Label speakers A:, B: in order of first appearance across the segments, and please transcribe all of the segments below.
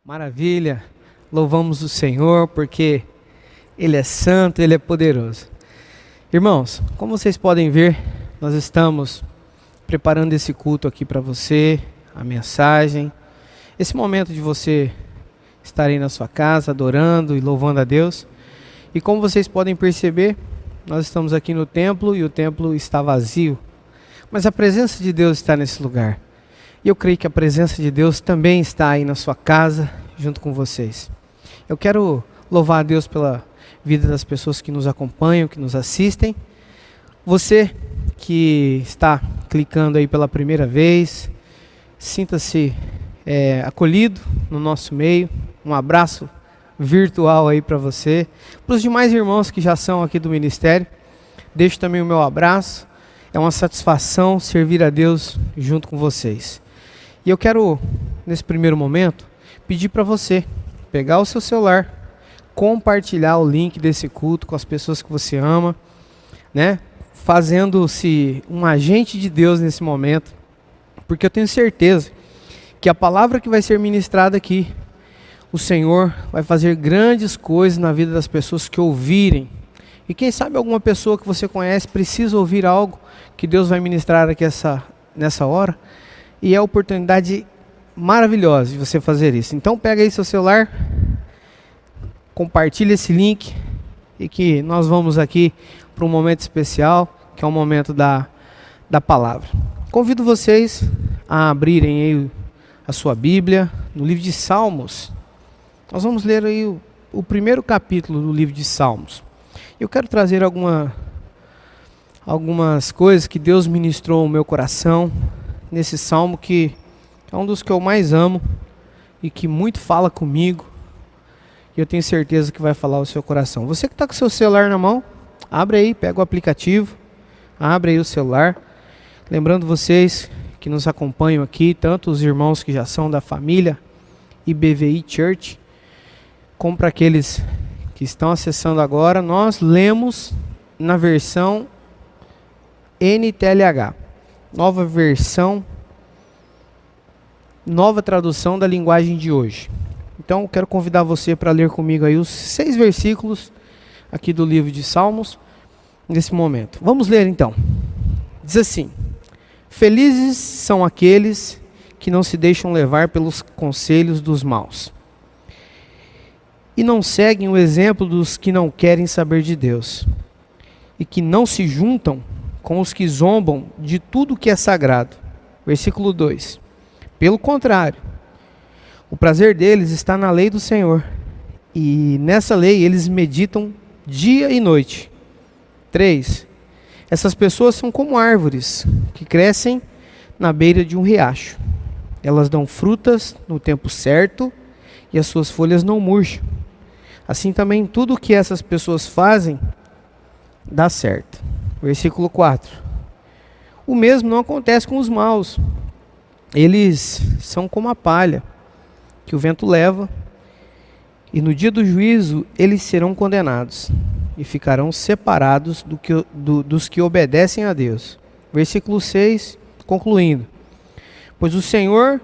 A: Maravilha, louvamos o Senhor porque Ele é santo, Ele é poderoso. Irmãos, como vocês podem ver, nós estamos preparando esse culto aqui para você, a mensagem, esse momento de você estar aí na sua casa adorando e louvando a Deus. E como vocês podem perceber, nós estamos aqui no templo e o templo está vazio, mas a presença de Deus está nesse lugar. E eu creio que a presença de Deus também está aí na sua casa, junto com vocês. Eu quero louvar a Deus pela vida das pessoas que nos acompanham, que nos assistem. Você que está clicando aí pela primeira vez, sinta-se acolhido no nosso meio. Um abraço virtual aí para você. Para os demais irmãos que já são aqui do ministério, deixo também o meu abraço. É uma satisfação servir a Deus junto com vocês. E eu quero, nesse primeiro momento, pedir para você pegar o seu celular, compartilhar o link desse culto com as pessoas que você ama, né? Fazendo-se um agente de Deus nesse momento, porque eu tenho certeza que a palavra que vai ser ministrada aqui, o Senhor vai fazer grandes coisas na vida das pessoas que ouvirem. E quem sabe alguma pessoa que você conhece precisa ouvir algo que Deus vai ministrar aqui nessa hora. E é a oportunidade maravilhosa de você fazer isso. Então pega aí seu celular, compartilha esse link e que nós vamos aqui para um momento especial, que é o momento da palavra. Convido vocês a abrirem aí a sua Bíblia no livro de Salmos. Nós vamos ler aí o primeiro capítulo do livro de Salmos. Eu quero trazer algumas coisas que Deus ministrou ao meu coração nesse salmo, que é um dos que eu mais amo e que muito fala comigo, e eu tenho certeza que vai falar o seu coração. Você que está com o seu celular na mão, abre aí, pega o aplicativo, abre aí o celular. Lembrando vocês que nos acompanham aqui, tanto os irmãos que já são da família IBVI Church, como para aqueles que estão acessando agora, nós lemos na versão NTLH, nova versão, nova tradução da linguagem de hoje. Então, eu quero convidar você para ler comigo aí os 6 versículos aqui do livro de Salmos, nesse momento. Vamos ler então. Diz assim: felizes são aqueles que não se deixam levar pelos conselhos dos maus, e não seguem o exemplo dos que não querem saber de Deus, e que não se juntam com os que zombam de tudo que é sagrado. Versículo 2. Pelo contrário, o prazer deles está na lei do Senhor, e nessa lei eles meditam dia e noite. 3. Essas pessoas são como árvores que crescem na beira de um riacho. Elas dão frutas no tempo certo e as suas folhas não murcham. Assim também tudo o que essas pessoas fazem dá certo. Versículo 4. O mesmo não acontece com os maus. Eles são como a palha que o vento leva, e no dia do juízo eles serão condenados e ficarão separados dos que obedecem a Deus. Versículo 6, concluindo: pois o Senhor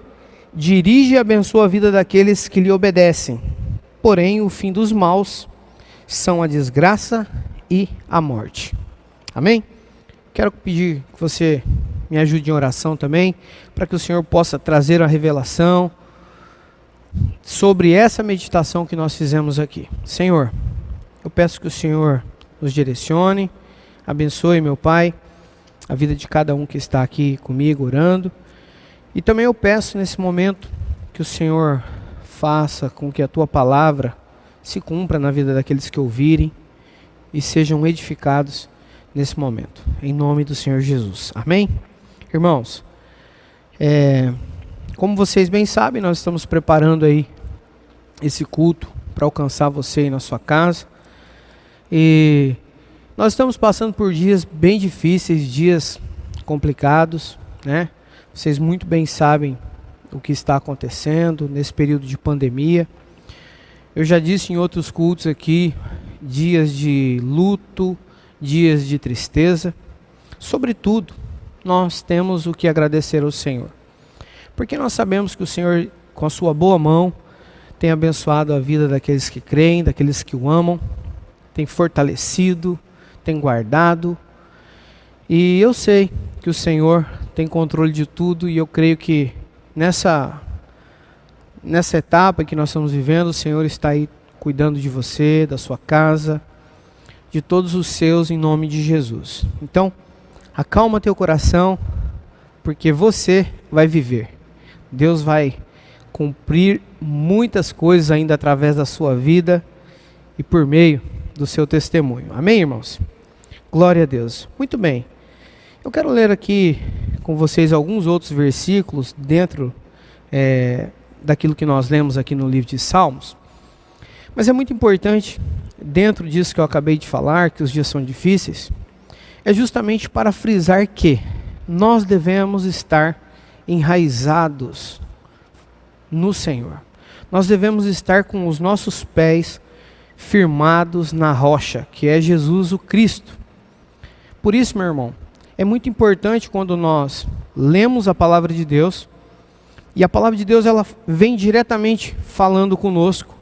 A: dirige e abençoa a vida daqueles que lhe obedecem, porém o fim dos maus são a desgraça e a morte. Amém? Quero pedir que você me ajude em oração também, para que o Senhor possa trazer a revelação sobre essa meditação que nós fizemos aqui. Senhor, eu peço que o Senhor nos direcione, abençoe, meu Pai, a vida de cada um que está aqui comigo orando. E também eu peço nesse momento que o Senhor faça com que a Tua palavra se cumpra na vida daqueles que ouvirem e sejam edificados nesse momento, em nome do Senhor Jesus. Amém? Irmãos, como vocês bem sabem, nós estamos preparando aí esse culto para alcançar você aí na sua casa, e nós estamos passando por dias bem difíceis, dias complicados, né? Vocês muito bem sabem o que está acontecendo nesse período de pandemia. Eu já disse em outros cultos aqui, dias de luto, dias de tristeza. Sobretudo, nós temos o que agradecer ao Senhor, porque nós sabemos que o Senhor, com a sua boa mão, tem abençoado a vida daqueles que creem, daqueles que o amam, tem fortalecido, tem guardado. E eu sei que o Senhor tem controle de tudo, e eu creio que nessa etapa que nós estamos vivendo, o Senhor está aí cuidando de você, da sua casa, de todos os seus, em nome de Jesus. Então, acalma teu coração, porque você vai viver. Deus vai cumprir muitas coisas ainda através da sua vida e por meio do seu testemunho. Amém, irmãos? Glória a Deus. Muito bem. Eu quero ler aqui com vocês alguns outros versículos dentro daquilo que nós lemos aqui no livro de Salmos. Mas é muito importante, dentro disso que eu acabei de falar, que os dias são difíceis, é justamente para frisar que nós devemos estar enraizados no Senhor. Nós devemos estar com os nossos pés firmados na rocha, que é Jesus o Cristo. Por isso, meu irmão, é muito importante quando nós lemos a palavra de Deus, e a palavra de Deus ela vem diretamente falando conosco,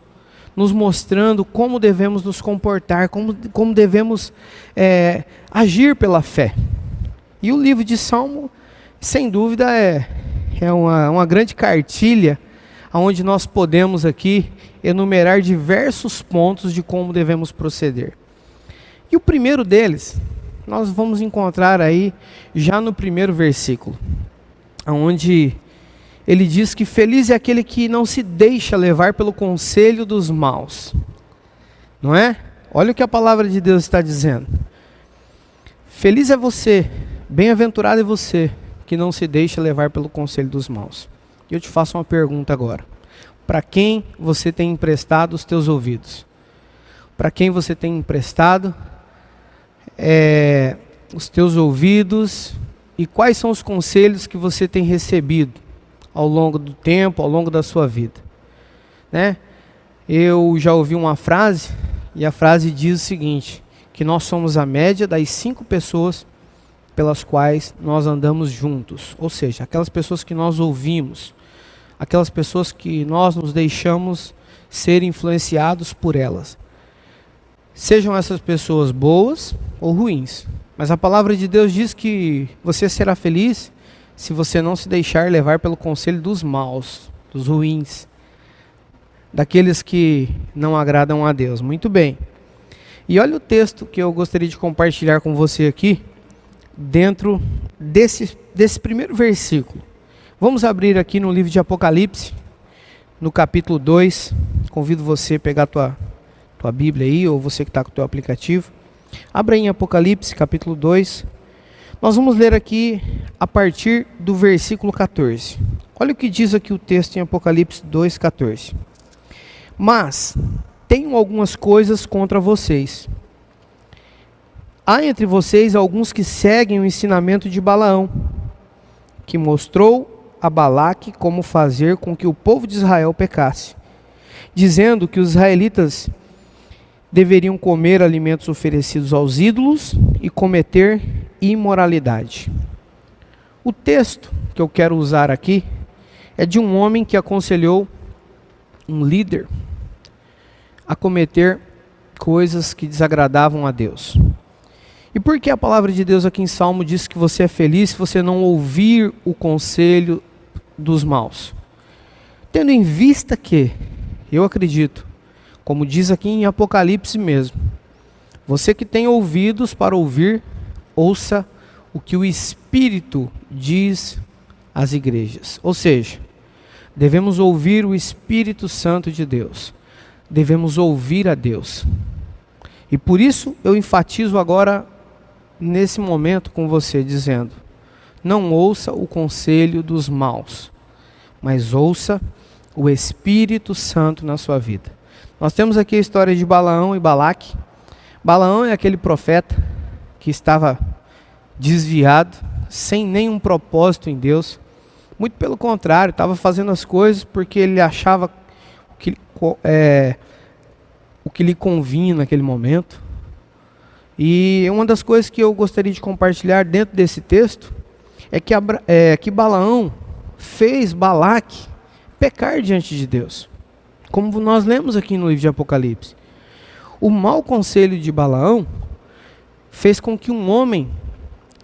A: nos mostrando como devemos nos comportar, como devemos agir pela fé. E o livro de Salmo, sem dúvida, é uma grande cartilha, onde nós podemos aqui enumerar diversos pontos de como devemos proceder. E o primeiro deles, nós vamos encontrar aí já no primeiro versículo, onde ele diz que feliz é aquele que não se deixa levar pelo conselho dos maus. Não é? Olha o que a palavra de Deus está dizendo. Feliz é você, bem-aventurado é você, que não se deixa levar pelo conselho dos maus. E eu te faço uma pergunta agora. Para quem você tem emprestado os teus ouvidos? Para quem você tem emprestado os teus ouvidos? E quais são os conselhos que você tem recebido ao longo do tempo, ao longo da sua vida? Né? Eu já ouvi uma frase, e a frase diz o seguinte, que nós somos a média das 5 pessoas pelas quais nós andamos juntos. Ou seja, aquelas pessoas que nós ouvimos, aquelas pessoas que nós nos deixamos ser influenciados por elas. Sejam essas pessoas boas ou ruins. Mas a palavra de Deus diz que você será feliz se você não se deixar levar pelo conselho dos maus, dos ruins, daqueles que não agradam a Deus. Muito bem. E olha o texto que eu gostaria de compartilhar com você aqui, dentro desse primeiro versículo. Vamos abrir aqui no livro de Apocalipse, no capítulo 2. Convido você a pegar a tua Bíblia aí, ou você que está com o teu aplicativo. Abra em Apocalipse, capítulo 2. Nós vamos ler aqui a partir do versículo 14. Olha o que diz aqui o texto em Apocalipse 2:14. Mas tenho algumas coisas contra vocês. Há entre vocês alguns que seguem o ensinamento de Balaão, que mostrou a Balaque como fazer com que o povo de Israel pecasse, dizendo que os israelitas deveriam comer alimentos oferecidos aos ídolos e cometer imoralidade. O texto que eu quero usar aqui é de um homem que aconselhou um líder a cometer coisas que desagradavam a Deus. E por que a palavra de Deus aqui em Salmo diz que você é feliz se você não ouvir o conselho dos maus? Tendo em vista que, eu acredito, como diz aqui em Apocalipse mesmo, você que tem ouvidos para ouvir, ouça o que o Espírito diz às igrejas. Ou seja, devemos ouvir o Espírito Santo de Deus. Devemos ouvir a Deus. E por isso eu enfatizo agora, nesse momento com você, dizendo, não ouça o conselho dos maus, mas ouça o Espírito Santo na sua vida. Nós temos aqui a história de Balaão e Balaque. Balaão é aquele profeta que estava desviado, sem nenhum propósito em Deus. Muito pelo contrário, estava fazendo as coisas porque ele achava o que lhe convinha naquele momento. E uma das coisas que eu gostaria de compartilhar dentro desse texto é que Balaão fez Balaque pecar diante de Deus. como nós lemos aqui no livro de Apocalipse. O mau conselho de Balaão fez com que um homem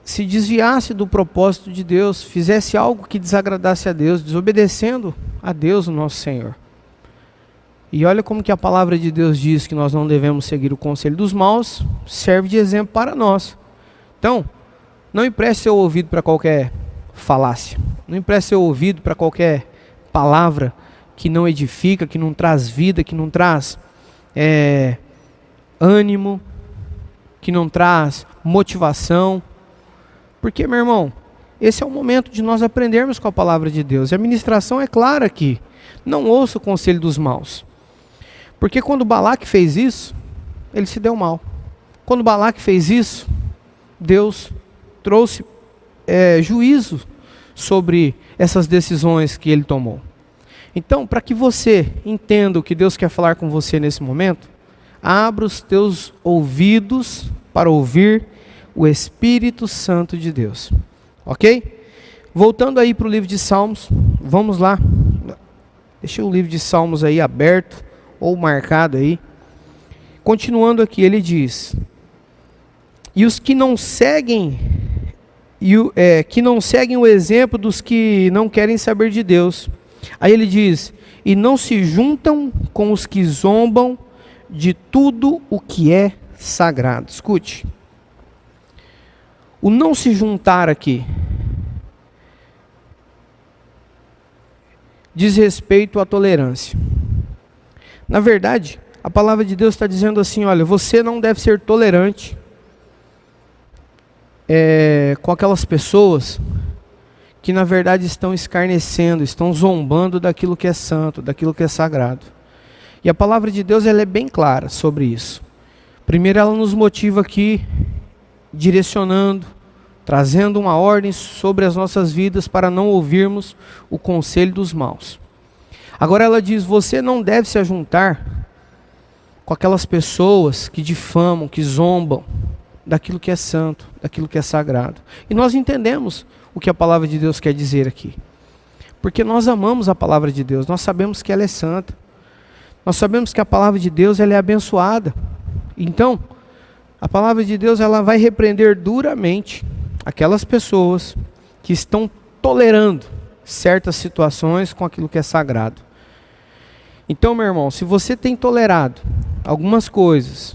A: se desviasse do propósito de Deus, fizesse algo que desagradasse a Deus, desobedecendo a Deus, o nosso Senhor. E olha como que a palavra de Deus diz que nós não devemos seguir o conselho dos maus, serve de exemplo para nós. Então, não empreste seu ouvido para qualquer falácia, não empreste seu ouvido para qualquer palavra que não edifica, que não traz vida, que não traz ânimo, que não traz motivação. Porque, meu irmão, esse é o momento de nós aprendermos com a palavra de Deus. E a ministração é clara aqui. Não ouça o conselho dos maus. Porque quando Balaque fez isso, ele se deu mal. Quando Balaque fez isso, Deus trouxe juízo sobre essas decisões que ele tomou. Então, para que você entenda o que Deus quer falar com você nesse momento, abra os teus ouvidos para ouvir o Espírito Santo de Deus. Ok? Voltando aí para o livro de Salmos, vamos lá. Deixa o livro de Salmos aí aberto ou marcado aí. Continuando aqui, ele diz: e os que não seguem, que não seguem o exemplo dos que não querem saber de Deus. Aí ele diz: e não se juntam com os que zombam de tudo o que é sagrado. Escute. O não se juntar aqui diz respeito à tolerância. Na verdade, a palavra de Deus está dizendo assim: olha, você não deve ser tolerante com aquelas pessoas que na verdade estão escarnecendo, estão zombando daquilo que é santo, daquilo que é sagrado. E a palavra de Deus ela é bem clara sobre isso. Primeiro ela nos motiva aqui, direcionando, trazendo uma ordem sobre as nossas vidas para não ouvirmos o conselho dos maus. Agora ela diz: você não deve se ajuntar com aquelas pessoas que difamam, que zombam daquilo que é santo, daquilo que é sagrado. E nós entendemos o que a palavra de Deus quer dizer aqui. Porque nós amamos a palavra de Deus, nós sabemos que ela é santa. Nós sabemos que a palavra de Deus ela é abençoada. Então, a palavra de Deus ela vai repreender duramente aquelas pessoas que estão tolerando certas situações com aquilo que é sagrado. Então, meu irmão, se você tem tolerado algumas coisas,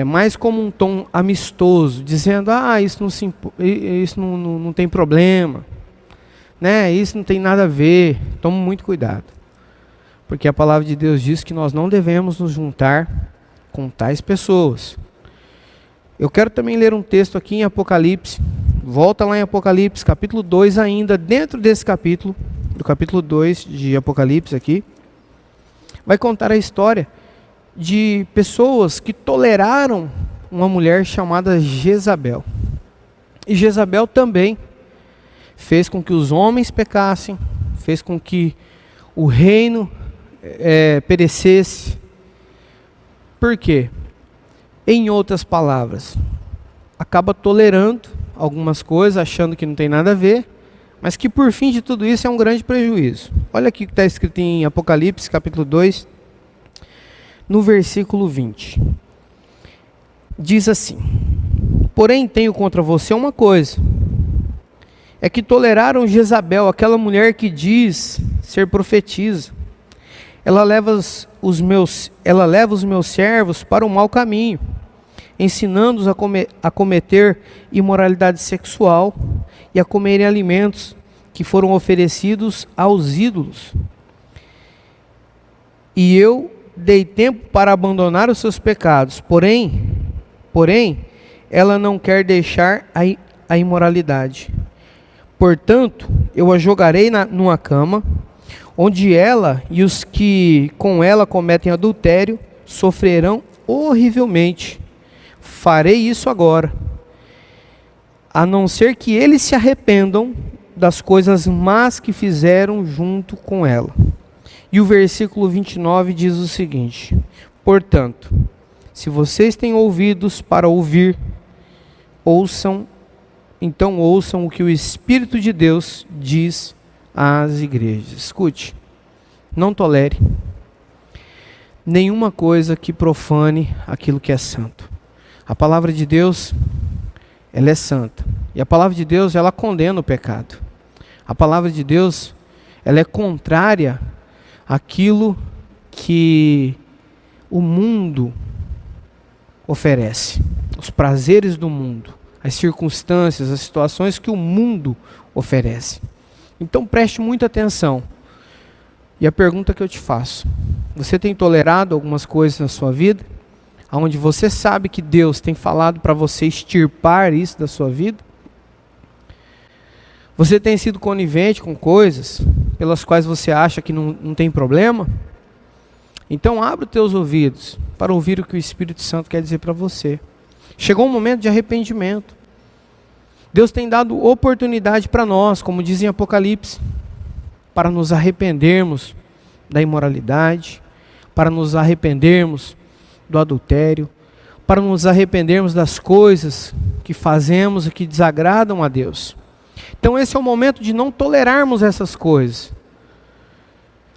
A: mais como um tom amistoso, dizendo: isso não tem problema, né? Isso não tem nada a ver, tome muito cuidado. Porque a palavra de Deus diz que nós não devemos nos juntar com tais pessoas. Eu quero também ler um texto aqui em Apocalipse. Volta lá em Apocalipse, capítulo 2 ainda, dentro desse capítulo, do capítulo 2 de Apocalipse aqui, vai contar a história de pessoas que toleraram uma mulher chamada Jezabel. E Jezabel também fez com que os homens pecassem, fez com que o reino perecesse. Por quê? Em outras palavras, acaba tolerando algumas coisas, achando que não tem nada a ver, mas que por fim de tudo isso é um grande prejuízo. Olha aqui o que está escrito em Apocalipse, capítulo 2, no versículo 20. Diz assim: porém tenho contra você uma coisa, é que toleraram Jezabel, aquela mulher que diz ser profetisa. Ela leva os meus servos para o mau caminho, ensinando-os a cometer imoralidade sexual e a comerem alimentos que foram oferecidos aos ídolos. E eu dei tempo para abandonar os seus pecados, porém, ela não quer deixar a imoralidade. Portanto, eu a jogarei numa cama, onde ela e os que com ela cometem adultério sofrerão horrivelmente. Farei isso agora, a não ser que eles se arrependam das coisas más que fizeram junto com ela. E o versículo 29 diz o seguinte: portanto, se vocês têm ouvidos para ouvir, então ouçam o que o Espírito de Deus diz às igrejas. Escute, não tolere nenhuma coisa que profane aquilo que é santo. A palavra de Deus, ela é santa. E a palavra de Deus, ela condena o pecado. A palavra de Deus, ela é contrária àquilo que o mundo oferece. Os prazeres do mundo, as circunstâncias, as situações que o mundo oferece. Então preste muita atenção. E a pergunta que eu te faço: você tem tolerado algumas coisas na sua vida, onde você sabe que Deus tem falado para você extirpar isso da sua vida? Você tem sido conivente com coisas pelas quais você acha que não tem problema? Então abra os teus ouvidos para ouvir o que o Espírito Santo quer dizer para você. Chegou um momento de arrependimento. Deus tem dado oportunidade para nós, como diz em Apocalipse, para nos arrependermos da imoralidade, para nos arrependermos do adultério, para nos arrependermos das coisas que fazemos e que desagradam a Deus. Então esse é o momento de não tolerarmos essas coisas,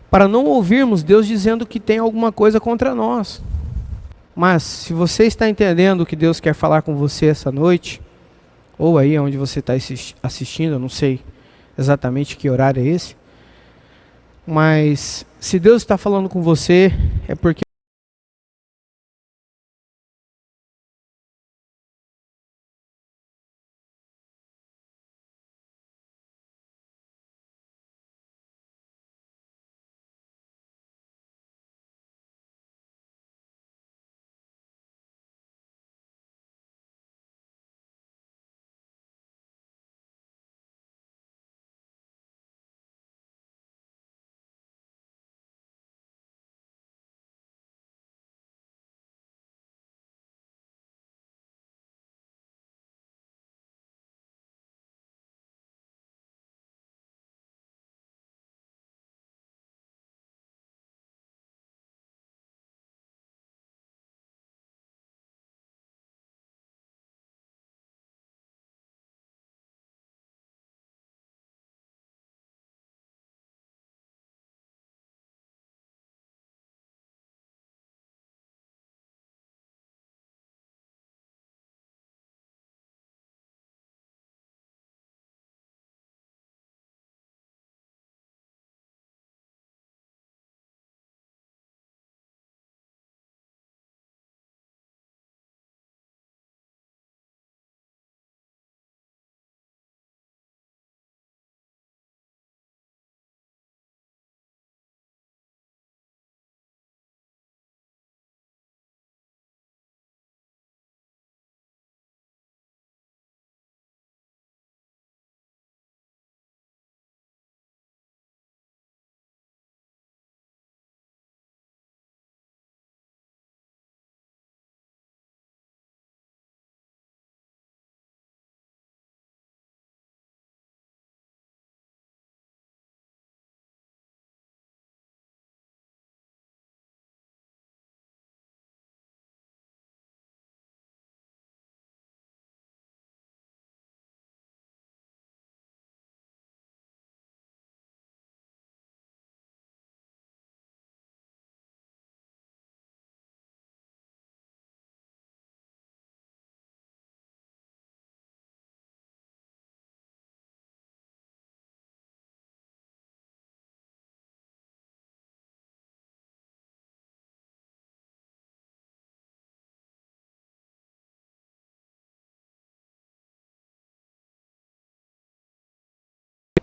A: para não ouvirmos Deus dizendo que tem alguma coisa contra nós. Mas se você está entendendo o que Deus quer falar com você essa noite, ou aí onde você está assistindo, eu não sei exatamente que horário é esse, mas se Deus está falando com você, é porque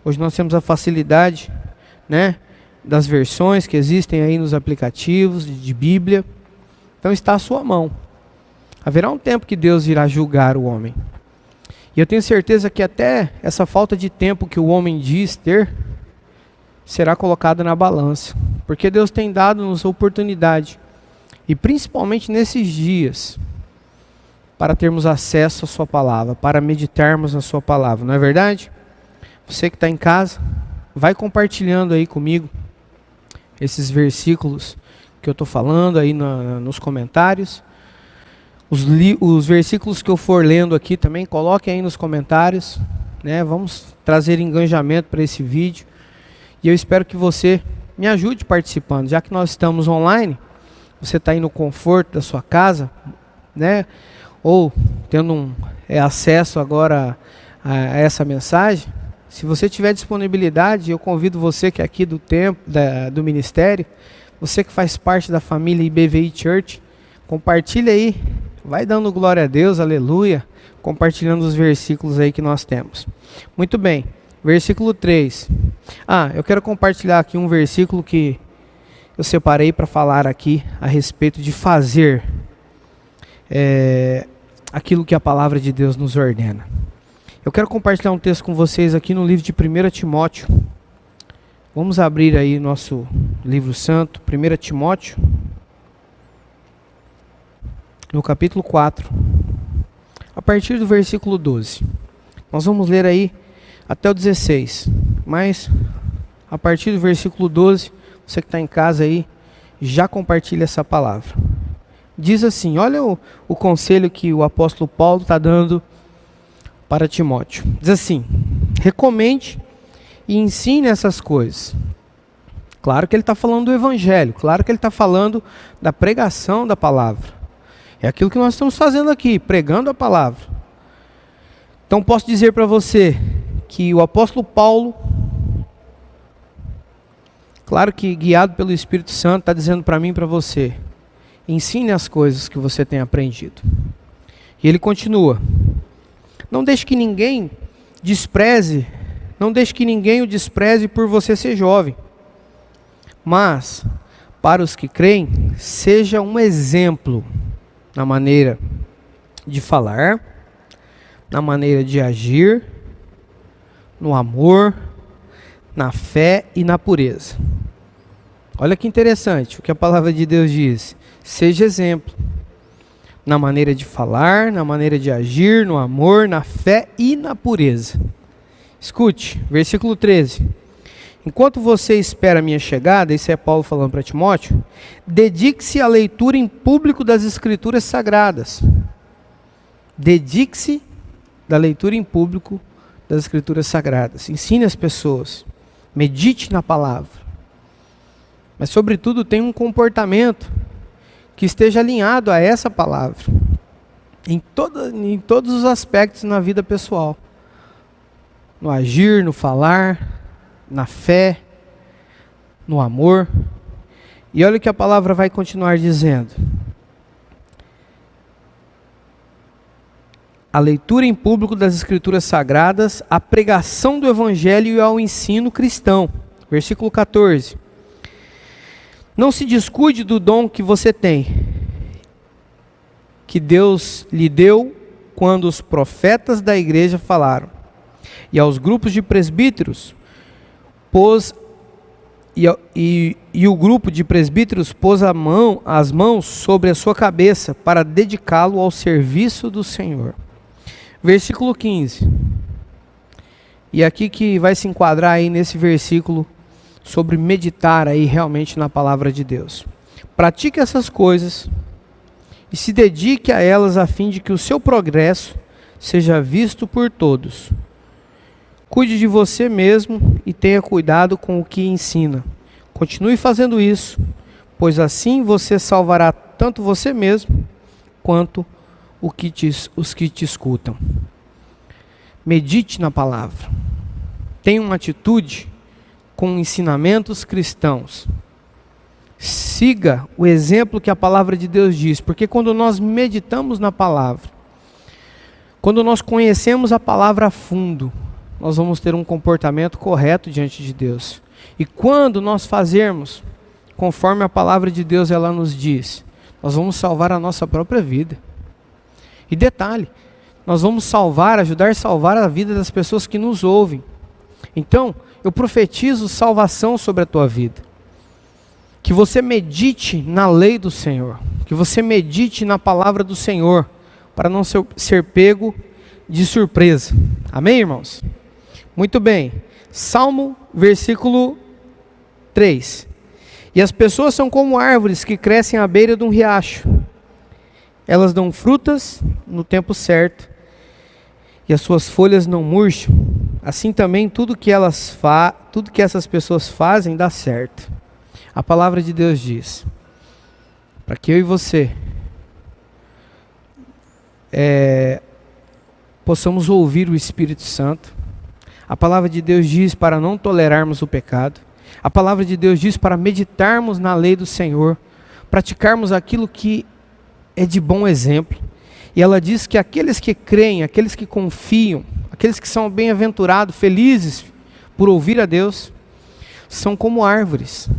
A: hoje nós temos a facilidade, né, das versões que existem aí nos aplicativos de Bíblia. Então está à sua mão. Haverá um tempo que Deus irá julgar o homem. E eu tenho certeza que até essa falta de tempo que o homem diz ter, será colocada na balança. Porque Deus tem dado-nos oportunidade, e principalmente nesses dias, para termos acesso à sua palavra, para meditarmos na sua palavra, não é verdade? Você que está em casa, vai compartilhando aí comigo esses versículos que eu estou falando aí nos comentários. Os versículos que eu for lendo aqui também, coloquem aí nos comentários, né? Vamos trazer engajamento para esse vídeo. E eu espero que você me ajude participando. Já que nós estamos online, você está aí no conforto da sua casa, né? Ou tendo acesso agora a essa mensagem. Se você tiver disponibilidade, eu convido você que é aqui do ministério, você que faz parte da família IBVI Church, compartilha aí, vai dando glória a Deus, aleluia, compartilhando os versículos aí que nós temos. Muito bem, versículo 3. Eu quero compartilhar aqui um versículo que eu separei para falar aqui a respeito de fazer aquilo que a palavra de Deus nos ordena. Eu quero compartilhar um texto com vocês aqui no livro de 1 Timóteo. Vamos abrir aí nosso livro santo, 1 Timóteo, no capítulo 4, a partir do versículo 12. Nós vamos ler aí até o 16, mas a partir do versículo 12, você que está em casa aí, já compartilha essa palavra. Diz assim, olha o conselho que o apóstolo Paulo está dando para Timóteo. Diz assim, recomende e ensine essas coisas. Claro que ele está falando do evangelho, claro que ele está falando da pregação da palavra. É aquilo que nós estamos fazendo aqui, pregando a palavra. Então posso dizer para você que o apóstolo Paulo, claro que guiado pelo Espírito Santo, está dizendo para mim e para você, ensine as coisas que você tem aprendido. E ele continua, não deixe que ninguém o despreze por você ser jovem, mas para os que creem, seja um exemplo na maneira de falar, na maneira de agir, no amor, na fé e na pureza. Olha que interessante o que a palavra de Deus diz. Seja exemplo na maneira de falar, na maneira de agir, no amor, na fé e na pureza. Escute, versículo 13. Enquanto você espera a minha chegada, isso é Paulo falando para Timóteo, dedique-se à leitura em público das Escrituras Sagradas. Dedique-se da leitura em público das Escrituras Sagradas. Ensine as pessoas. Medite na palavra. Mas, sobretudo, tenha um comportamento que esteja alinhado a essa palavra. Em todos os aspectos na vida pessoal. No agir, no falar, na fé, no amor. E olha o que a palavra vai continuar dizendo. A leitura em público das Escrituras Sagradas, a pregação do Evangelho e ao ensino cristão. Versículo 14. Não se descuide do dom que você tem, que Deus lhe deu quando os profetas da igreja falaram. E aos grupos de presbíteros o grupo de presbíteros pôs as mãos sobre a sua cabeça para dedicá-lo ao serviço do Senhor. Versículo 15. E aqui que vai se enquadrar aí nesse versículo sobre meditar aí realmente na palavra de Deus. Pratique essas coisas e se dedique a elas a fim de que o seu progresso seja visto por todos. Cuide de você mesmo e tenha cuidado com o que ensina. Continue fazendo isso, pois assim você salvará tanto você mesmo quanto os que te escutam. Medite na palavra. Tenha uma atitude com ensinamentos cristãos. Siga o exemplo que a palavra de Deus diz, porque quando nós meditamos na palavra, quando nós conhecemos a palavra a fundo, nós vamos ter um comportamento correto diante de Deus. E quando nós fazermos conforme a palavra de Deus ela nos diz, nós vamos salvar a nossa própria vida. E detalhe, nós vamos ajudar a salvar a vida das pessoas que nos ouvem. Então, eu profetizo salvação sobre a tua vida. Que você medite na lei do Senhor. Que você medite na palavra do Senhor, para não ser pego de surpresa. Amém, irmãos? Muito bem. Salmo, versículo 3. E as pessoas são como árvores que crescem à beira de um riacho. Elas dão frutas no tempo certo, e as suas folhas não murcham. Assim também tudo que essas pessoas fazem dá certo. A palavra de Deus diz, para que eu e você possamos ouvir o Espírito Santo. A palavra de Deus diz para não tolerarmos o pecado. A palavra de Deus diz para meditarmos na lei do Senhor, praticarmos aquilo que é de bom exemplo. E ela diz que aqueles que creem, aqueles que confiam, aqueles que são bem-aventurados, felizes por ouvir a Deus, são como árvores.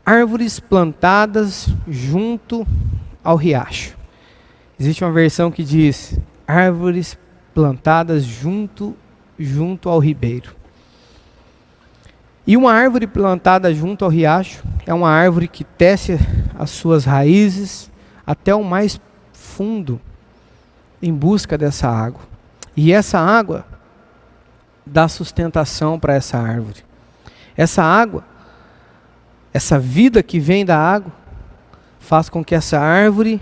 A: Árvores plantadas junto ao riacho. Existe uma versão que diz, árvores plantadas junto ao ribeiro. E uma árvore plantada junto ao riacho é uma árvore que tece as suas raízes até o mais fundo em busca dessa água. E essa água dá sustentação para essa árvore. Essa água, essa vida que vem da água, faz com que essa árvore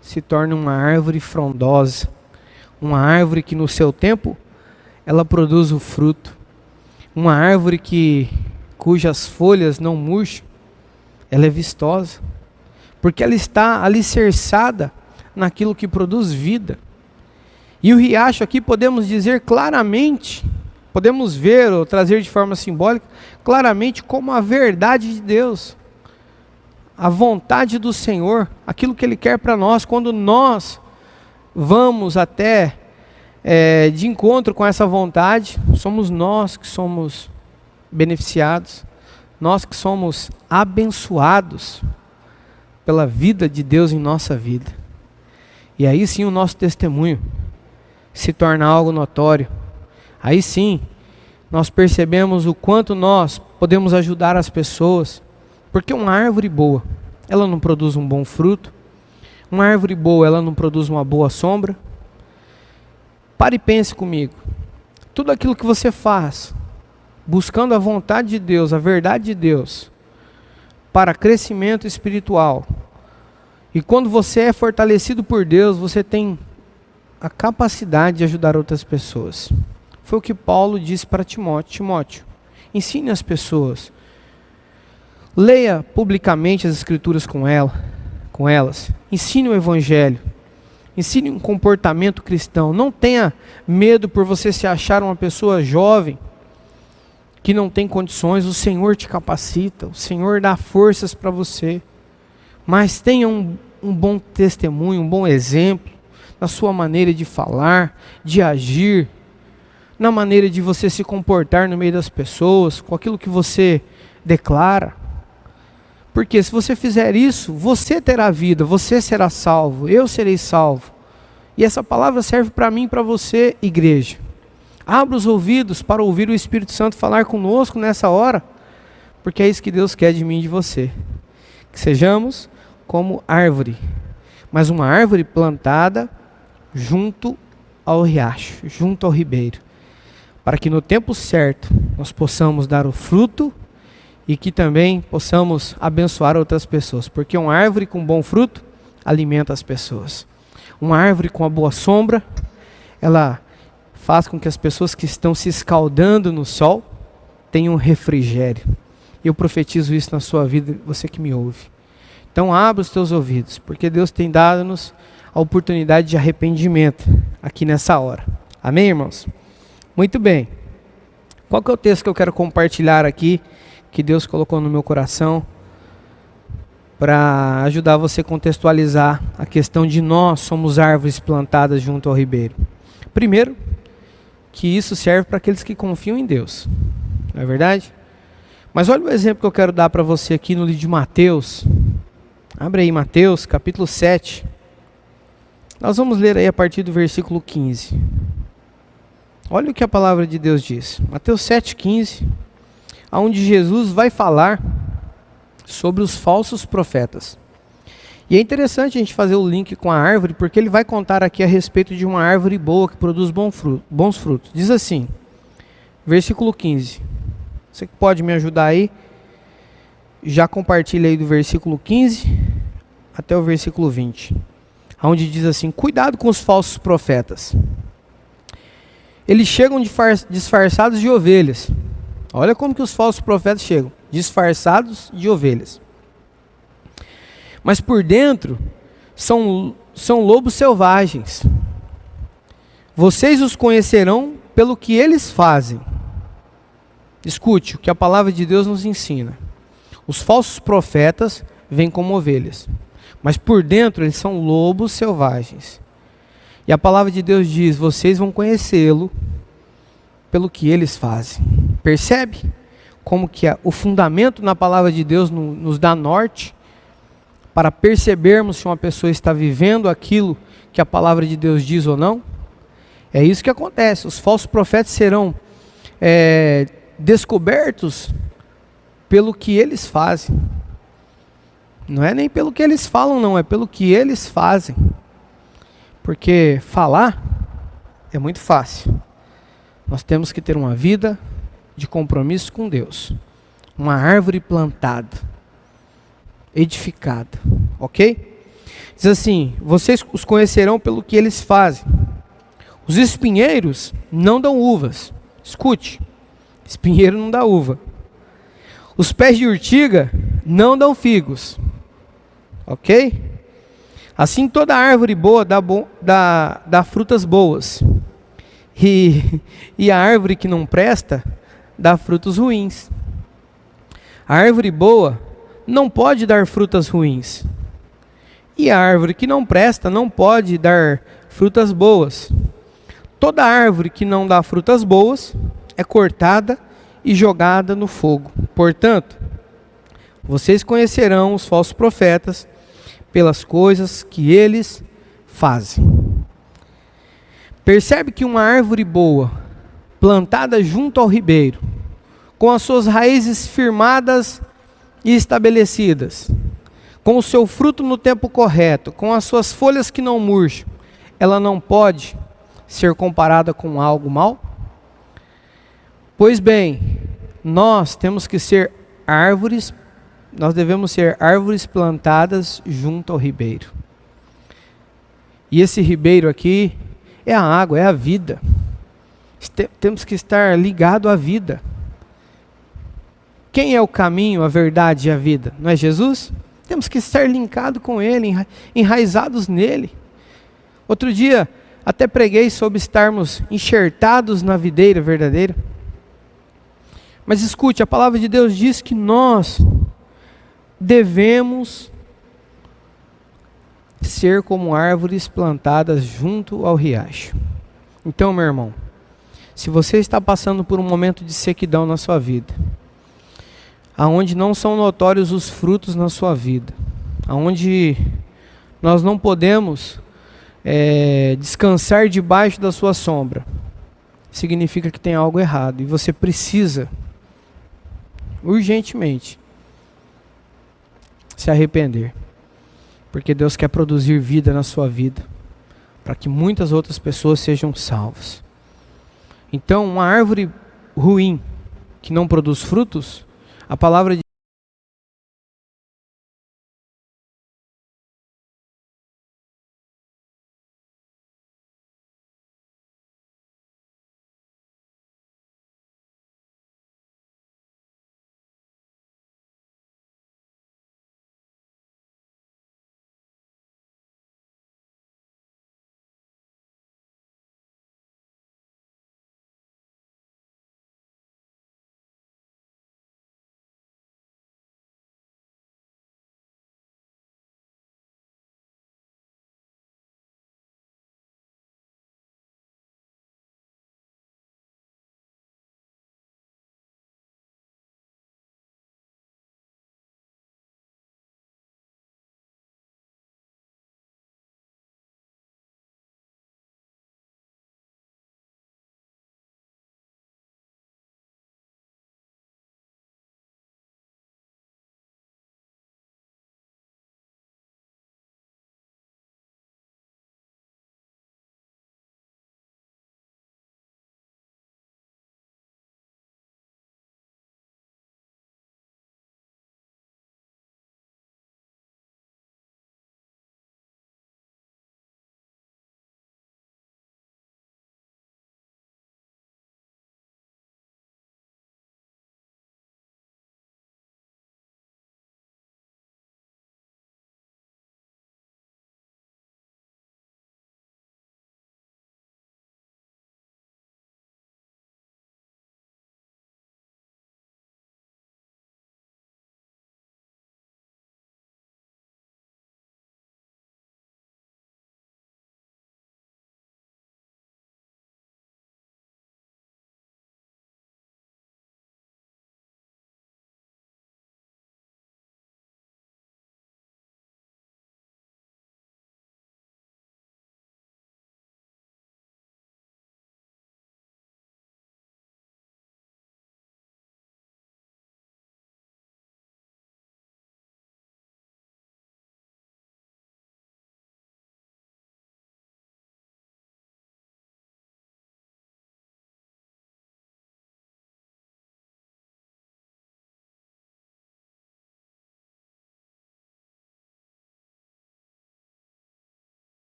A: se torne uma árvore frondosa, uma árvore que no seu tempo ela produz o fruto, uma árvore cujas folhas não murcham, ela é vistosa, porque ela está alicerçada naquilo que produz vida. E o riacho aqui podemos dizer claramente, podemos ver ou trazer de forma simbólica, claramente como a verdade de Deus, a vontade do Senhor, aquilo que Ele quer para nós, quando nós vamos até de encontro com essa vontade, somos nós que somos beneficiados, nós que somos abençoados pela vida de Deus em nossa vida. E aí sim o nosso testemunho se torna algo notório. Aí sim nós percebemos o quanto nós podemos ajudar as pessoas, porque uma árvore boa, ela não produz um bom fruto, uma árvore boa, ela não produz uma boa sombra. Pare e pense comigo, tudo aquilo que você faz, buscando a vontade de Deus, a verdade de Deus, para crescimento espiritual, e quando você é fortalecido por Deus, você tem a capacidade de ajudar outras pessoas. Foi o que Paulo disse para Timóteo. Timóteo, ensine as pessoas. Leia publicamente as Escrituras com elas. Ensine o Evangelho. Ensine um comportamento cristão. Não tenha medo por você se achar uma pessoa jovem que não tem condições. O Senhor te capacita. O Senhor dá forças para você. Mas tenha um bom testemunho, um bom exemplo na sua maneira de falar, de agir, na maneira de você se comportar no meio das pessoas, com aquilo que você declara. Porque se você fizer isso, você terá vida, você será salvo, eu serei salvo. E essa palavra serve para mim e para você, igreja. Abra os ouvidos para ouvir o Espírito Santo falar conosco nessa hora, porque é isso que Deus quer de mim e de você. Que sejamos como árvore, mas uma árvore plantada junto ao riacho, junto ao ribeiro, para que no tempo certo nós possamos dar o fruto e que também possamos abençoar outras pessoas, porque uma árvore com bom fruto alimenta as pessoas. Uma árvore com a boa sombra, ela faz com que as pessoas que estão se escaldando no sol tenham refrigério. Eu profetizo isso na sua vida, você que me ouve. Então abra os teus ouvidos, porque Deus tem dado-nos a oportunidade de arrependimento aqui nessa hora. Amém, irmãos? Muito bem. Qual que é o texto que eu quero compartilhar aqui, que Deus colocou no meu coração, para ajudar você a contextualizar a questão de nós somos árvores plantadas junto ao ribeiro? Primeiro, que isso serve para aqueles que confiam em Deus, não é verdade? Mas olha o exemplo que eu quero dar para você aqui no livro de Mateus. Abre aí Mateus, capítulo 7. Nós vamos ler aí a partir do versículo 15. Olha o que a palavra de Deus diz. Mateus 7,15, onde Jesus vai falar sobre os falsos profetas. E é interessante a gente fazer o link com a árvore, porque ele vai contar aqui a respeito de uma árvore boa que produz bons frutos. Diz assim, versículo 15. Você que pode me ajudar aí, já compartilha aí do versículo 15 até o versículo 20. Onde diz assim, cuidado com os falsos profetas. Eles chegam disfarçados de ovelhas, Olha como que os falsos profetas chegam, disfarçados de ovelhas. Mas por dentro são lobos selvagens. Vocês os conhecerão pelo que eles fazem. Escute o que a palavra de Deus nos ensina. Os falsos profetas vêm como ovelhas, mas por dentro eles são lobos selvagens. E a palavra de Deus diz: vocês vão conhecê-lo pelo que eles fazem. Percebe como que o fundamento na palavra de Deus nos dá norte para percebermos se uma pessoa está vivendo aquilo que a palavra de Deus diz ou não? É isso que acontece. Os falsos profetas serão descobertos pelo que eles fazem. Não é nem pelo que eles falam, não, é pelo que eles fazem. Porque falar é muito fácil. Nós temos que ter uma vida de compromisso com Deus. Uma árvore plantada, edificada, ok? Diz assim: vocês os conhecerão pelo que eles fazem. Os espinheiros não dão uvas. Escute, espinheiro não dá uva. Os pés de urtiga não dão figos, ok? Assim toda árvore boa dá frutas boas. E a árvore que não presta dá frutos ruins. A árvore boa não pode dar frutas ruins. E a árvore que não presta não pode dar frutas boas. Toda árvore que não dá frutas boas é cortada e jogada no fogo. Portanto, vocês conhecerão os falsos profetas pelas coisas que eles fazem. Percebe que uma árvore boa, plantada junto ao ribeiro, com as suas raízes firmadas e estabelecidas, com o seu fruto no tempo correto, com as suas folhas que não murcham, ela não pode ser comparada com algo mau? Pois bem, nós temos que ser árvores, nós devemos ser árvores plantadas junto ao ribeiro. E esse ribeiro aqui é a água, é a vida. Temos que estar ligado à vida. Quem é o caminho, a verdade e a vida? Não é Jesus? Temos que estar linkado com Ele, enraizados nele. Outro dia, até preguei sobre estarmos enxertados na videira verdadeira. Mas escute, a palavra de Deus diz que nós devemos ser como árvores plantadas junto ao riacho. Então, meu irmão, se você está passando por um momento de sequidão na sua vida, aonde não são notórios os frutos na sua vida, aonde nós não podemos descansar debaixo da sua sombra, significa que tem algo errado e você precisa urgentemente se arrepender, porque Deus quer produzir vida na sua vida, para que muitas outras pessoas sejam salvas. Então, uma árvore ruim que não produz frutos, a palavra de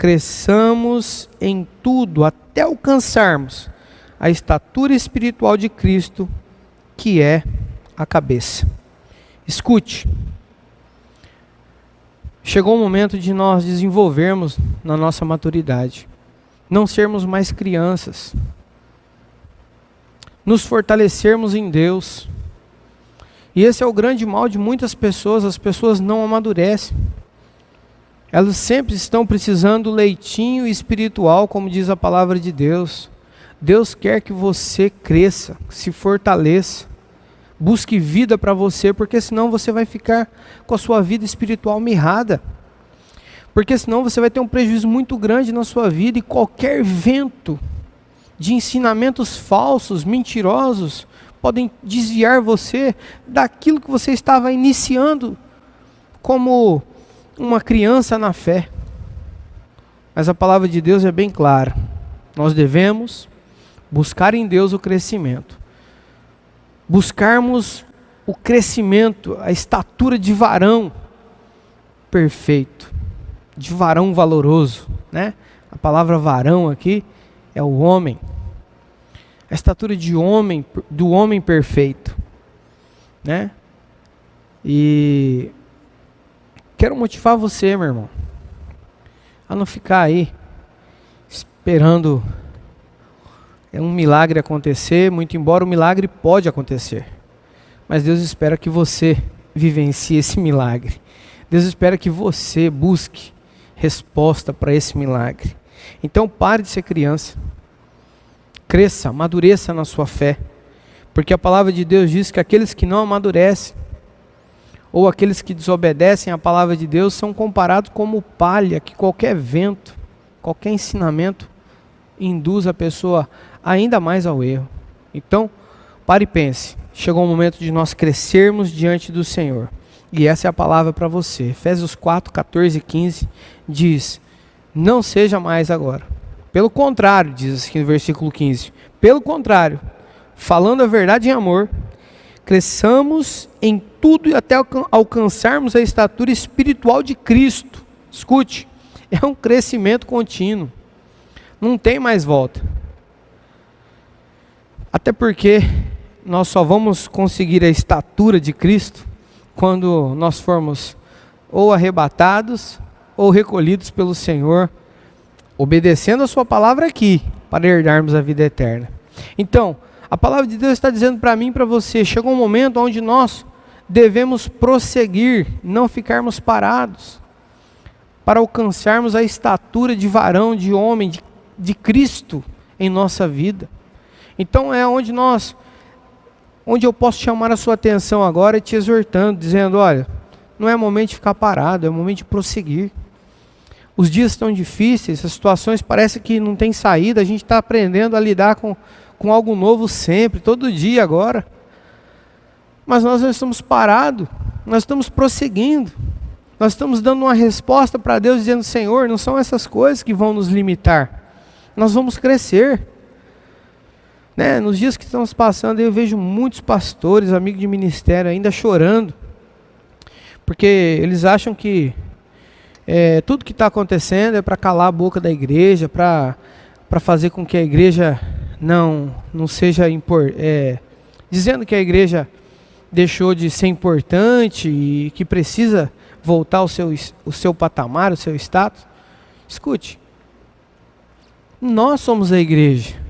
A: cresçamos em tudo até alcançarmos a estatura espiritual de Cristo, que é a cabeça. Escute, chegou o momento de nós desenvolvermos na nossa maturidade, não sermos mais crianças, nos fortalecermos em Deus. E esse é o grande mal de muitas pessoas, as pessoas não amadurecem. Elas sempre estão precisando do leitinho espiritual, como diz a palavra de Deus. Deus quer que você cresça, se fortaleça, busque vida para você, porque senão você vai ficar com a sua vida espiritual mirrada. Porque senão você vai ter um prejuízo muito grande na sua vida, e qualquer vento de ensinamentos falsos, mentirosos, podem desviar você daquilo que você estava iniciando como uma criança na fé. Mas a palavra de Deus é bem clara. Nós devemos buscar em Deus o crescimento. Buscarmos o crescimento, a estatura de varão perfeito, de varão valoroso, né? A palavra varão aqui é o homem. A estatura de homem, do homem perfeito, né? E quero motivar você, meu irmão, a não ficar aí esperando um milagre acontecer, muito embora o milagre pode acontecer. Mas Deus espera que você vivencie esse milagre. Deus espera que você busque resposta para esse milagre. Então pare de ser criança. Cresça, amadureça na sua fé. Porque a palavra de Deus diz que aqueles que não amadurecem, ou aqueles que desobedecem à palavra de Deus, são comparados como palha, que qualquer vento, qualquer ensinamento, induz a pessoa ainda mais ao erro. Então, pare e pense. Chegou o momento de nós crescermos diante do Senhor. E essa é a palavra para você. Efésios 4, 14 e 15 diz: não seja mais agora. Pelo contrário, diz aqui no versículo 15, pelo contrário, falando a verdade em amor, cresçamos em tudo e até alcançarmos a estatura espiritual de Cristo. Escute, é um crescimento contínuo. Não tem mais volta. Até porque nós só vamos conseguir a estatura de Cristo quando nós formos ou arrebatados ou recolhidos pelo Senhor, obedecendo a sua palavra aqui, para herdarmos a vida eterna. Então, a palavra de Deus está dizendo para mim e para você, chegou um momento onde nós devemos prosseguir, não ficarmos parados, para alcançarmos a estatura de varão, de homem, de Cristo em nossa vida. Então é onde eu posso chamar a sua atenção agora, te exortando, dizendo: olha, não é momento de ficar parado, é momento de prosseguir. Os dias estão difíceis, as situações parecem que não tem saída, a gente está aprendendo a lidar com algo novo sempre, todo dia agora. Mas nós não estamos parados, nós estamos prosseguindo. Nós estamos dando uma resposta para Deus, dizendo: Senhor, não são essas coisas que vão nos limitar. Nós vamos crescer. Né? Nos dias que estamos passando, eu vejo muitos pastores, amigos de ministério, ainda chorando. Porque eles acham que tudo que está acontecendo é para calar a boca da igreja, para fazer com que a igreja não seja dizendo que a igreja deixou de ser importante e que precisa voltar ao seu patamar, ao seu status. Escute, nós somos a igreja.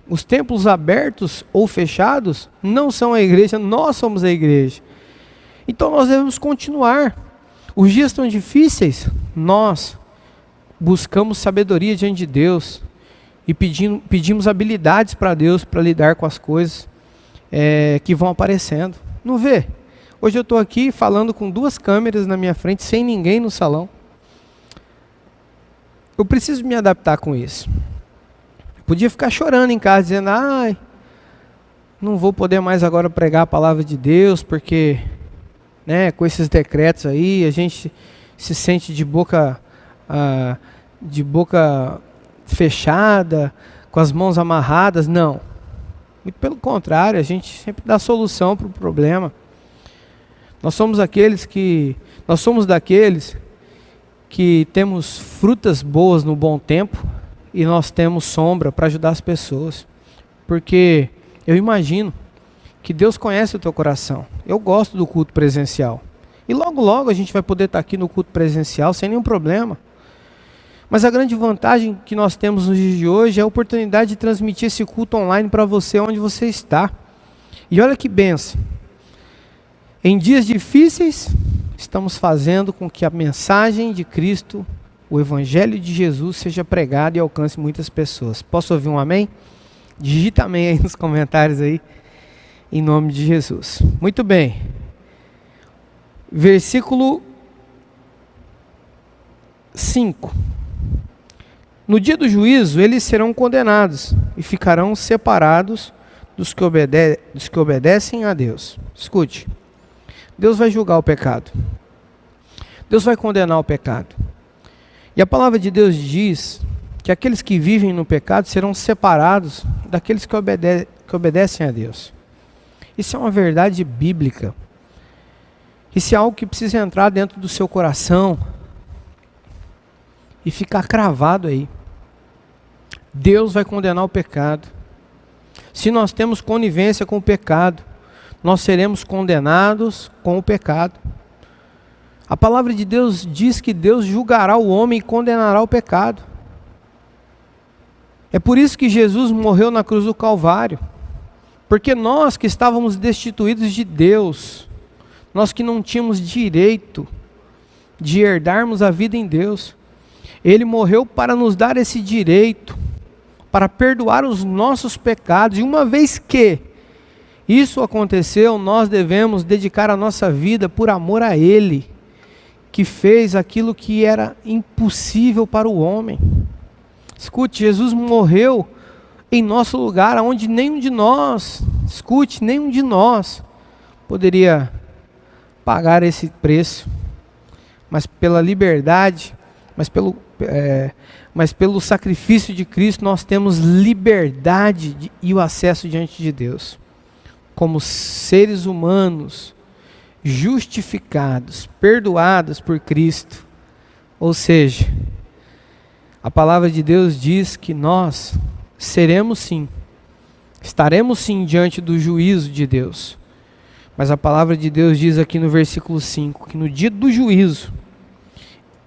A: Os templos abertos ou fechados não são a igreja, nós somos a igreja. Então nós devemos continuar. Os dias estão difíceis, nós buscamos sabedoria diante de Deus e pedimos habilidades para Deus para lidar com as coisas que vão aparecendo. Não vê? Hoje eu estou aqui falando com 2 câmeras na minha frente, sem ninguém no salão. Eu preciso me adaptar com isso. Podia ficar chorando em casa, dizendo: ai, não vou poder mais agora pregar a palavra de Deus, porque, né, com esses decretos aí, a gente se sente de boca fechada, com as mãos amarradas. Não. Muito pelo contrário, a gente sempre dá solução para o problema. Nós somos daqueles que que temos frutas boas no bom tempo e nós temos sombra para ajudar as pessoas. Porque eu imagino que Deus conhece o teu coração. Eu gosto do culto presencial. E logo, logo a gente vai poder estar aqui no culto presencial sem nenhum problema. Mas a grande vantagem que nós temos nos dias de hoje é a oportunidade de transmitir esse culto online para você onde você está. E olha que bênção. Em dias difíceis, estamos fazendo com que a mensagem de Cristo, o Evangelho de Jesus, seja pregado e alcance muitas pessoas. Posso ouvir um amém? Digita amém aí nos comentários aí, em nome de Jesus. Muito bem. Versículo 5. No dia do juízo, eles serão condenados e ficarão separados dos que obedecem a Deus. Escute. Deus vai julgar o pecado. Deus vai condenar o pecado. E a palavra de Deus diz que aqueles que vivem no pecado serão separados daqueles que obedecem a Deus. Isso é uma verdade bíblica. Isso é algo que precisa entrar dentro do seu coração e ficar cravado aí. Deus vai condenar o pecado. Se nós temos conivência com o pecado, nós seremos condenados com o pecado. A palavra de Deus diz que Deus julgará o homem e condenará o pecado. É por isso que Jesus morreu na cruz do Calvário. Porque nós que estávamos destituídos de Deus, nós que não tínhamos direito de herdarmos a vida em Deus, Ele morreu para nos dar esse direito, para perdoar os nossos pecados. E uma vez que isso aconteceu, nós devemos dedicar a nossa vida por amor a Ele, que fez aquilo que era impossível para o homem. Escute, Jesus morreu em nosso lugar, onde nenhum de nós, nenhum de nós poderia pagar esse preço. Mas pela liberdade, mas pelo sacrifício de Cristo, nós temos liberdade e o acesso diante de Deus. Como seres humanos, justificados, perdoados por Cristo. Ou seja, a palavra de Deus diz que nós estaremos sim diante do juízo de Deus. Mas a palavra de Deus diz aqui no versículo 5, que no dia do juízo,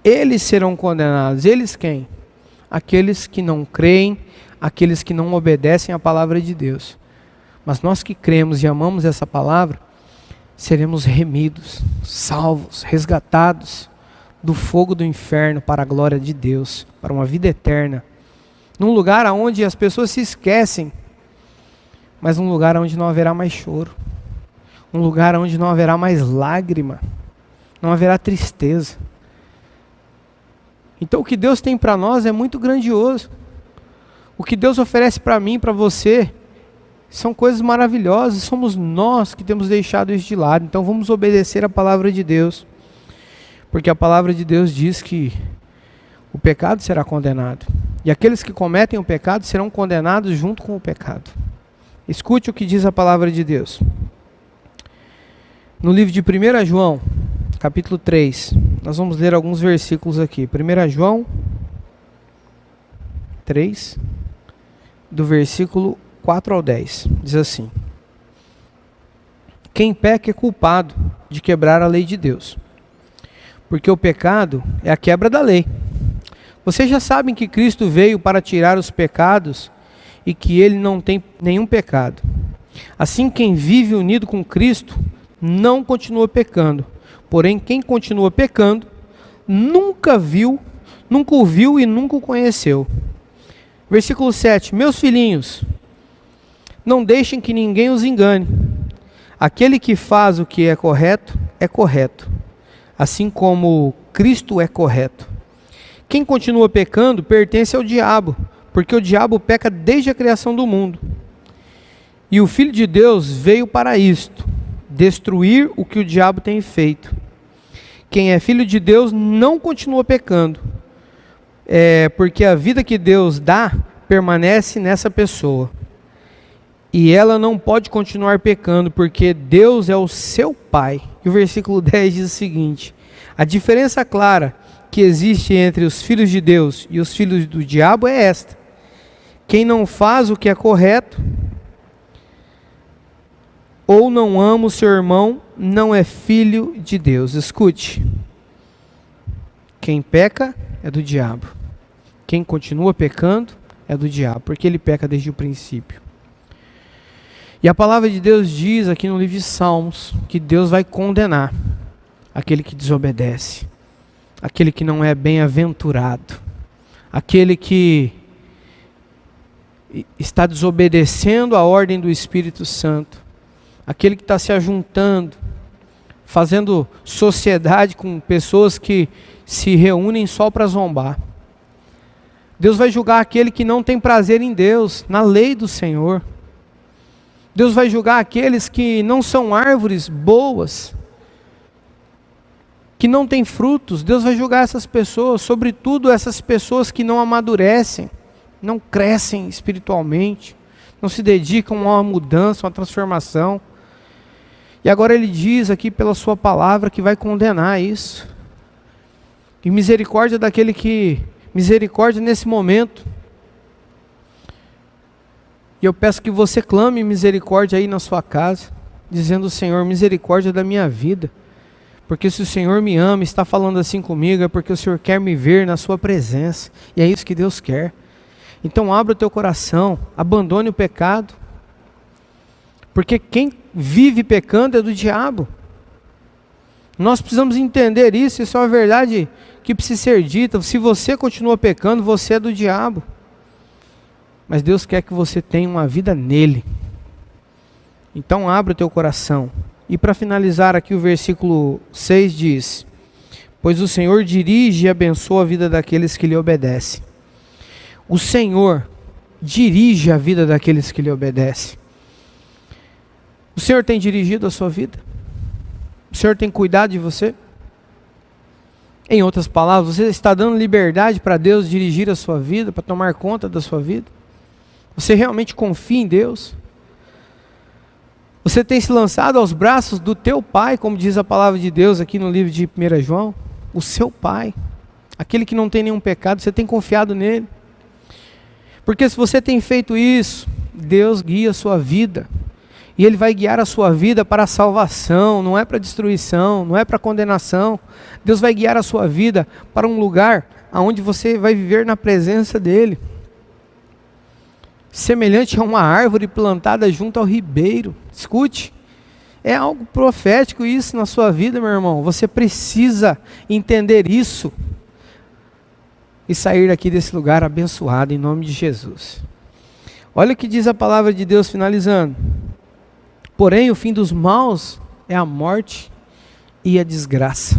A: eles serão condenados. Eles quem? Aqueles que não creem, aqueles que não obedecem à palavra de Deus. Mas nós que cremos e amamos essa palavra, seremos remidos, salvos, resgatados do fogo do inferno para a glória de Deus, para uma vida eterna. Num lugar onde as pessoas se esquecem, mas um lugar onde não haverá mais choro. Um lugar onde não haverá mais lágrima, não haverá tristeza. Então o que Deus tem para nós é muito grandioso. O que Deus oferece para mim e para você são coisas maravilhosas. Somos nós que temos deixado isso de lado. Então vamos obedecer a palavra de Deus. Porque a palavra de Deus diz que o pecado será condenado. E aqueles que cometem o pecado serão condenados junto com o pecado. Escute o que diz a palavra de Deus. No livro de 1 João, capítulo 3, nós vamos ler alguns versículos aqui. 1 João 3, do versículo 4 ao 10, diz assim: quem peca é culpado de quebrar a lei de Deus, porque o pecado é a quebra da lei. Vocês já sabem que Cristo veio para tirar os pecados e que Ele não tem nenhum pecado. Assim, quem vive unido com Cristo não continua pecando. Porém, quem continua pecando nunca o viu e nunca o conheceu. Versículo 7. Meus filhinhos, não deixem que ninguém os engane. Aquele que faz o que é correto, assim como Cristo é correto. Quem continua pecando pertence ao diabo, porque o diabo peca desde a criação do mundo. E o Filho de Deus veio para isto, destruir o que o diabo tem feito. Quem é filho de Deus não continua pecando, porque a vida que Deus dá permanece nessa pessoa. E ela não pode continuar pecando, porque Deus é o seu Pai. E o versículo 10 diz o seguinte: a diferença clara que existe entre os filhos de Deus e os filhos do diabo é esta: quem não faz o que é correto ou não ama o seu irmão não é filho de Deus. Escute, quem peca é do diabo. Quem continua pecando é do diabo, porque ele peca desde o princípio. E a palavra de Deus diz aqui no livro de Salmos que Deus vai condenar aquele que desobedece, aquele que não é bem-aventurado, aquele que está desobedecendo a ordem do Espírito Santo, aquele que está se ajuntando, fazendo sociedade com pessoas que se reúnem só para zombar. Deus vai julgar aquele que não tem prazer em Deus, na lei do Senhor. Deus vai julgar aqueles que não são árvores boas, que não têm frutos. Deus vai julgar essas pessoas, sobretudo essas pessoas que não amadurecem, não crescem espiritualmente, não se dedicam a uma mudança, a uma transformação. E agora ele diz aqui pela sua palavra que vai condenar isso. E misericórdia daquele que... misericórdia nesse momento. E eu peço que você clame misericórdia aí na sua casa, dizendo: Senhor, misericórdia da minha vida. Porque se o Senhor me ama, está falando assim comigo, é porque o Senhor quer me ver na sua presença. E é isso que Deus quer. Então abra o teu coração, abandone o pecado. Porque quem vive pecando é do diabo. Nós precisamos entender isso é uma verdade que precisa ser dita. Se você continua pecando, você é do diabo. Mas Deus quer que você tenha uma vida nele. Então abra o teu coração. E para finalizar aqui o versículo 6 diz: pois o Senhor dirige e abençoa a vida daqueles que lhe obedecem. O Senhor dirige a vida daqueles que lhe obedecem. O Senhor tem dirigido a sua vida? O Senhor tem cuidado de você? Em outras palavras, você está dando liberdade para Deus dirigir a sua vida, para tomar conta da sua vida? Você realmente confia em Deus? Você tem se lançado aos braços do teu Pai, como diz a palavra de Deus aqui no livro de 1 João? O seu Pai, aquele que não tem nenhum pecado, você tem confiado nele? Porque se você tem feito isso, Deus guia a sua vida. E Ele vai guiar a sua vida para a salvação, não é para destruição, não é para condenação. Deus vai guiar a sua vida para um lugar onde você vai viver na presença dEle. Semelhante a uma árvore plantada junto ao ribeiro. Escute, é algo profético isso na sua vida, meu irmão. Você precisa entender isso e sair daqui desse lugar abençoado em nome de Jesus. Olha o que diz a palavra de Deus finalizando. Porém, o fim dos maus é a morte e a desgraça.